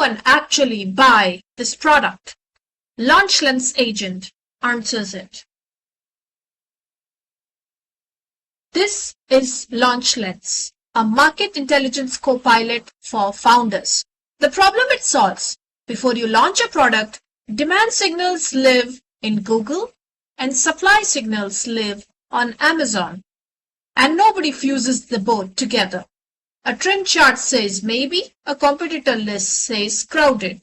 anyone actually buy this product? LaunchLens agent answers it. This is LaunchLens, a market intelligence co-pilot for founders. The problem it solves: before you launch a product, demand signals live in Google and supply signals live on Amazon, and nobody fuses the both together. A trend chart says maybe, a competitor list says crowded.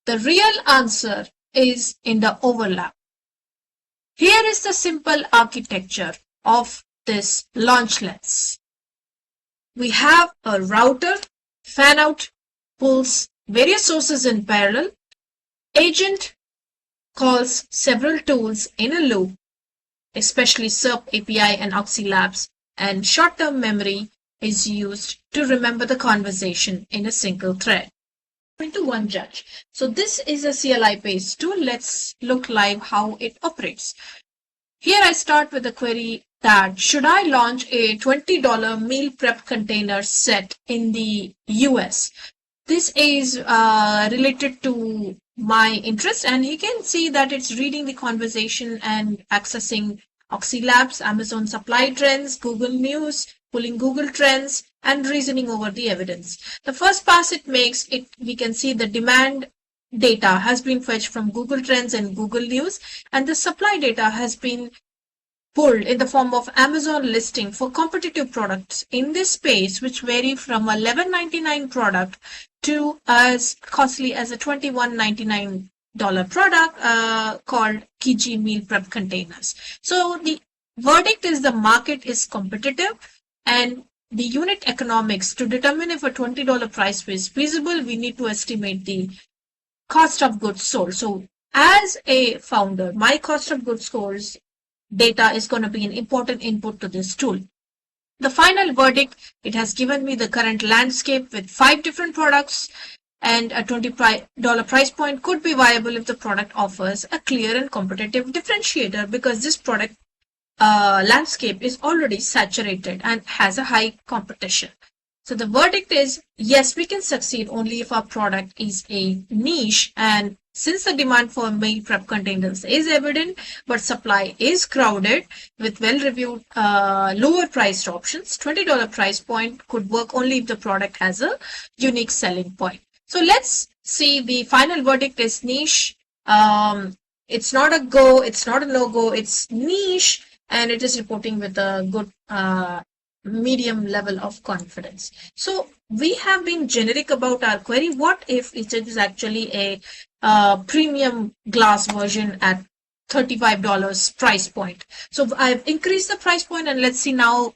The real answer is in the overlap. Here is the simple architecture of this LaunchLens. We have a router, fan-out, pulls various sources in parallel. Agent calls several tools in a loop, especially SerpApi and Oxylabs, and short-term memory is used to remember the conversation in a single thread. Into one judge. So this is a CLI-based tool. Let's look live how it operates. Here I start with a query that should I launch a $20 meal prep container set in the US? This is related to my interest, and you can see that it's reading the conversation and accessing Oxylabs, Amazon supply trends, Google News, pulling Google Trends, and reasoning over the evidence. The first pass it makes, we can see the demand data has been fetched from Google Trends and Google News, and the supply data has been pulled in the form of Amazon listing for competitive products in this space, which vary from a $11.99 product to as costly as a $21.99 product called Kiji meal prep containers. So the verdict is the market is competitive, and the unit economics, to determine if a $20 price is feasible, we need to estimate the cost of goods sold. So as a founder, my cost of goods sold data is going to be an important input to this tool. The final verdict, it has given me the current landscape with 5 different products, and a $20 price point could be viable if the product offers a clear and competitive differentiator, because this product landscape is already saturated and has a high competition. So the verdict is, yes, we can succeed only if our product is a niche, and since the demand for meal prep containers is evident, but supply is crowded with well-reviewed lower priced options, $20 price point could work only if the product has a unique selling point. So let's see, the final verdict is niche. It's not a go, it's not a no-go, it's niche, and it is reporting with a good medium level of confidence. So we have been generic about our query. What if it is actually a premium glass version at $35 price point? So I've increased the price point, and let's see now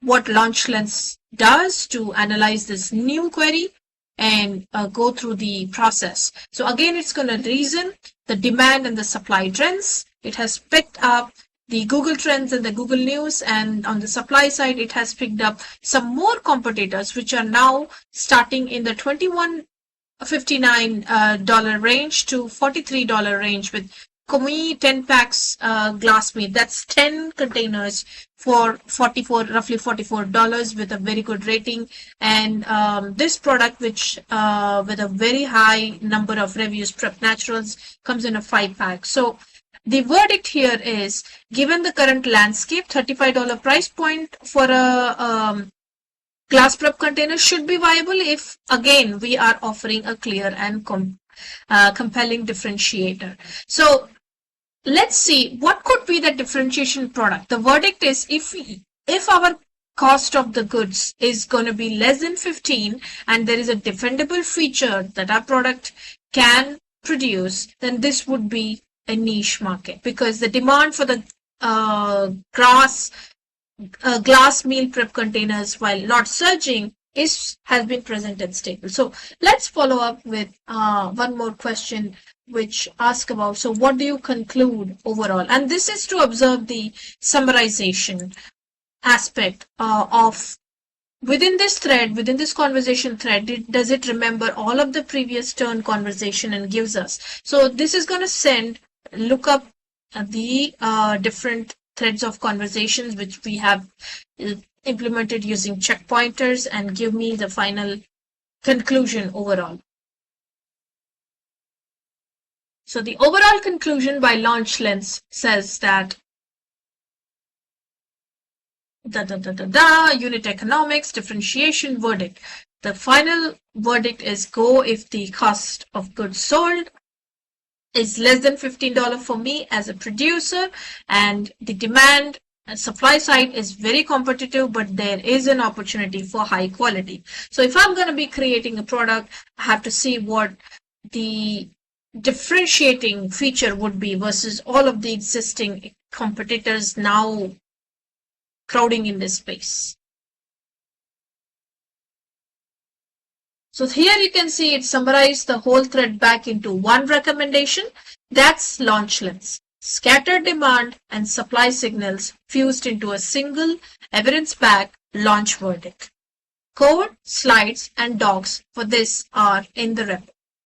what LaunchLens does to analyze this new query and go through the process. So again, it's going to reason the demand and the supply trends. It has picked up the Google Trends and the Google News, and on the supply side, it has picked up some more competitors, which are now starting in the $21.59 range to $43 range, with Qwen 10 packs glass meat. That's 10 containers for roughly $44 with a very good rating. And this product, which with a very high number of reviews, Prep Naturals, comes in a 5-pack. So the verdict here is, given the current landscape, $35 price point for a glass prep container should be viable if, again, we are offering a clear and compelling differentiator. So let's see what could be the differentiation product. The verdict is, if our cost of the goods is going to be less than 15 and there is a defendable feature that our product can produce, then this would be a niche market, because the demand for the glass meal prep containers, while not surging, has been present and stable. So let's follow up with one more question, which asks about, so what do you conclude overall? And this is to observe the summarization aspect of within this thread, within this conversation thread. Does it remember all of the previous turn conversation and gives us? So this is going to look up the different threads of conversations which we have implemented using check pointers and give me the final conclusion overall. So the overall conclusion by LaunchLens says that unit economics, differentiation, verdict. The final verdict is go if the cost of goods sold is less than $15 for me as a producer, and the demand and supply side is very competitive, but there is an opportunity for high quality. So if I'm going to be creating a product, I have to see what the differentiating feature would be versus all of the existing competitors now crowding in this space. So here you can see it summarized the whole thread back into one recommendation. That's LaunchLens. Scattered demand and supply signals fused into a single evidence-backed launch verdict. Code, slides, and docs for this are in the repo.